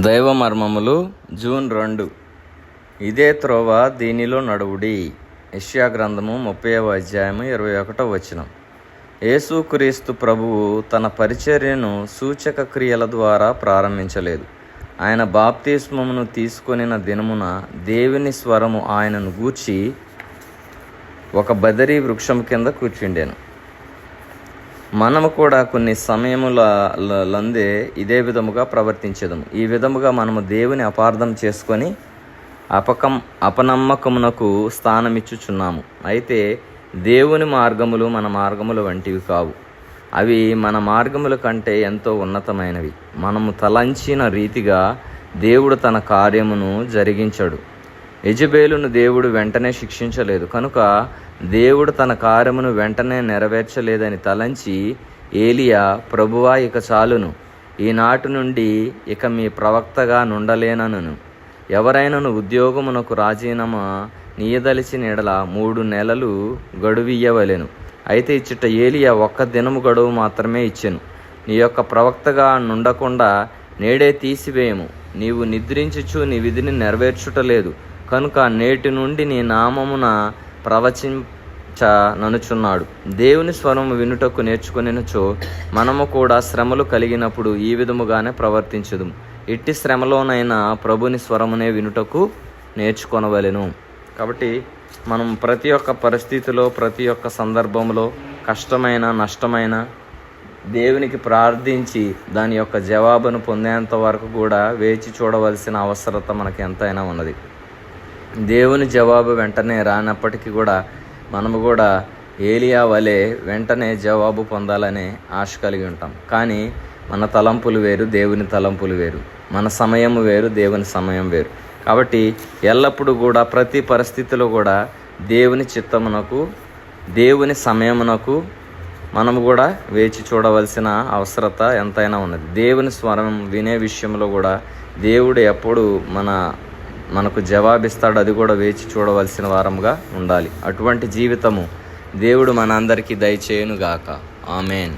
దైవ మర్మములు జూన్ 2. ఇదే త్రోవ దీనిలో నడువుడి. యెషయా గ్రంథము 30వ అధ్యాయము 21వ వచనం. యేసుక్రీస్తు ప్రభువు తన పరిచర్యను సూచక క్రియల ద్వారా ప్రారంభించలేదు. ఆయన బాప్తిస్మమును తీసుకొనిన దినమున దేవుని స్వరము ఆయనను గూర్చి ఒక బదరీ వృక్షం కింద కూర్చుండెను. మనము కూడా కొన్ని సమయములందే ఇదే విధముగా ప్రవర్తించేదము. ఈ విధముగా మనము దేవుని అపార్థం చేసుకొని అపనమ్మకమునకు స్థానమిచ్చుచున్నాము. అయితే దేవుని మార్గములు మన మార్గములు వంటివి కావు. అవి మన మార్గముల కంటే ఎంతో ఉన్నతమైనవి. మనము తలంచిన రీతిగా దేవుడు తన కార్యమును జరిగించడు. యెజెబెలును దేవుడు వెంటనే శిక్షించలేదు. కనుక దేవుడు తన కార్యమును వెంటనే నెరవేర్చలేదని తలంచి ఏలియా, ప్రభువా ఇక చాలును, ఈనాటి నుండి ఇక మీ ప్రవక్తగా నుండలేనను, ఎవరైనాను ఉద్యోగమునకు రాజీనామా నీయదలిచిన ఎడల 3 నెలలు గడువియ్యవలెను. అయితే ఇచ్చట ఏలియా 1 దినము గడువు మాత్రమే ఇచ్చెను. నీ యొక్క ప్రవక్తగా నుండకుండా నేడే తీసివేయము. నీవు నిద్రించుచు నీ విధిని నెరవేర్చుటలేదు. కనుక నేటి నుండి నీ నామమున ప్రవచించననుచున్నాడు. దేవుని స్వరము వినుటకు నేర్చుకొనినచో మనము కూడా శ్రమలు కలిగినప్పుడు ఈ విధముగానే ప్రవర్తించదు. ఇట్టి శ్రమలోనైనా ప్రభుని స్వరమునే వినుటకు నేర్చుకొనవలెను. కాబట్టి మనం ప్రతి ఒక్క పరిస్థితిలో, ప్రతి ఒక్క సందర్భంలో, కష్టమైన నష్టమైన దేవునికి ప్రార్థించి దాని యొక్క జవాబును పొందేంత వరకు కూడా వేచి చూడవలసిన అవసరత మనకి ఎంతైనా ఉన్నది. దేవుని జవాబు వెంటనే రానప్పటికీ కూడా మనము కూడా ఏలియా వలె వెంటనే జవాబు పొందాలనే ఆశ కలిగి ఉంటాం. కానీ మన తలంపులు వేరు, దేవుని తలంపులు వేరు. మన సమయం వేరు, దేవుని సమయం వేరు. కాబట్టి ఎల్లప్పుడూ కూడా ప్రతి పరిస్థితిలో కూడా దేవుని చిత్తమునకు, దేవుని సమయమునకు మనము కూడా వేచి చూడవలసిన అవసరత ఎంతైనా ఉన్నది. దేవుని స్వరం వినే విషయంలో కూడా దేవుడు ఎప్పుడు మనకు జవాబిస్తాడు. అది కూడా వేచి చూడవలసిన వారముగా ఉండాలి. అటువంటి జీవితము దేవుడు మనందరికీ దయచేయునుగాక. ఆమేన్.